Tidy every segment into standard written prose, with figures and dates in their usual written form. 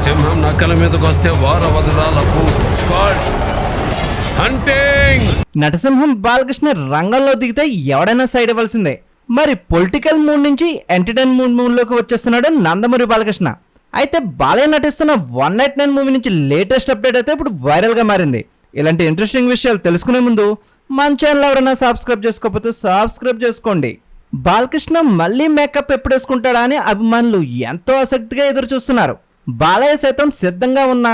సింహం నక్కల మీదకి వస్తే వారవదరాల స్క్వాడ్ హంటింగ్. నటసింహం బాలకృష్ణ రంగంలో దిగితే ఎవడైనా సైడ్ ఇవ్వాల్సిందే. మరి పొలిటికల్ మూడ్ నుంచి ఎంటర్టైన్మెంట్ మూడ్లోకి వచ్చేస్తున్నాడు నందమూరి బాలకృష్ణ. అయితే బాలయ్య నటిస్తున్న 199 మూవీ నుంచి లేటెస్ట్ అప్డేట్ అయితే ఇప్పుడు వైరల్గా మారింది. ఇలాంటి ఇంట్రెస్టింగ్ విషయాలు తెలుసుకునే ముందు మన ఛానల్ ఎవరైనా సబ్స్క్రైబ్ చేసుకోకపోతే సబ్స్క్రైబ్ చేసుకోండి. బాలకృష్ణ మళ్ళీ మేకప్ ఎప్పుడు వేసుకుంటాడా అని అభిమానులు ఎంతో ఆసక్తిగా ఎదురు చూస్తున్నారు. బాలయ్య సైతం సిద్ధంగా ఉన్న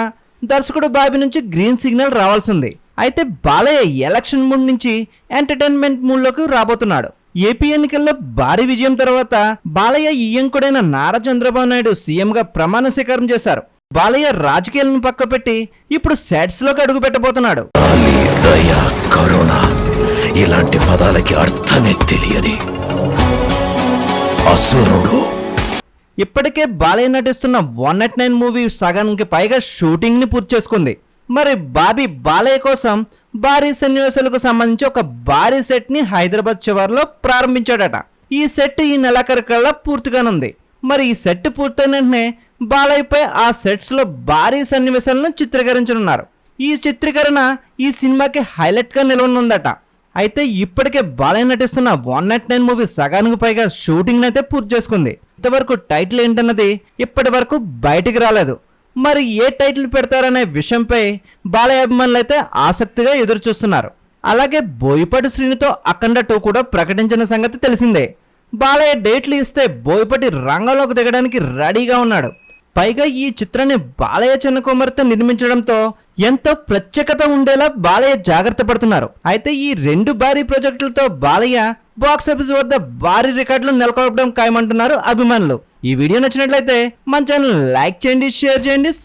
దర్శకుడు బాబీ నుంచి గ్రీన్ సిగ్నల్ రావాల్సింది. అయితే బాలయ్య ఎలక్షన్ మూడ్ నుంచి ఎంటర్టైన్మెంట్ మూడ్లోకి రాబోతున్నాడు. ఏపీ ఎన్నికల్లో భారీ విజయం తర్వాత బాలయ్య ఈయంకుడైన నారా చంద్రబాబు నాయుడు సీఎంగా ప్రమాణ స్వీకారం చేశారు. బాలయ్య రాజకీయాలను పక్కపెట్టి ఇప్పుడు సెట్స్ లోకి అడుగు పెట్టబోతున్నాడు. ఇలాంటి పదాలకి అర్థమే తెలియని అసురుడు. ఇప్పటికే బాలయ్య నటిస్తున్న 199 మూవీ సగానికి పైగా షూటింగ్ ని పూర్తి చేసుకుంది. మరి బాబీ బాలయ్య కోసం భారీ సన్నివేశాలకు సంబంధించి ఒక భారీ సెట్ ని హైదరాబాద్ చివరిలో ప్రారంభించాడట. ఈ సెట్ ఈ నెలాఖరుకల్లా పూర్తిగానుంది. మరి ఈ సెట్ పూర్తయిన వెంటనే బాలయ్యపై ఆ సెట్స్ లో భారీ సన్నివేశాలను చిత్రీకరించనున్నారు. ఈ చిత్రీకరణ ఈ సినిమాకి హైలైట్ గా నిలవనుందట. అయితే ఇప్పటికే బాలయ్య నటిస్తున్న 199 మూవీ సగానికి పైగా షూటింగ్ అయితే పూర్తి చేసుకుంది. ఇంతవరకు టైటిల్ ఏంటన్నది ఇప్పటి వరకు బయటికి రాలేదు. మరి ఏ టైటిల్ పెడతారనే విషయంపై బాలయ్య అభిమానులు అయితే ఆసక్తిగా ఎదురు చూస్తున్నారు. అలాగే బోయపాటి శ్రీనితో అఖండ 2 కూడా ప్రకటించిన సంగతి తెలిసిందే. బాలయ్య డేట్లు ఇస్తే బోయపాటి రంగంలోకి దిగడానికి రెడీగా ఉన్నాడు. పైగా ఈ చిత్రాన్ని బాలయ్య చిన్న కుమార్తె నిర్మించడంతో ఎంతో ప్రత్యేకత ఉండేలా బాలయ్య జాగ్రత్త పడుతున్నారు. అయితే ఈ 2 భారీ ప్రాజెక్టులతో బాలయ్య బాక్స్ ఆఫీస్ వద్ద భారీ రికార్డులు నెలకొల్పడం ఖాయమంటున్నారు అభిమానులు. ఈ వీడియో నచ్చినట్లయితే మన ఛానల్ లైక్ చేయండి, షేర్ చేయండి,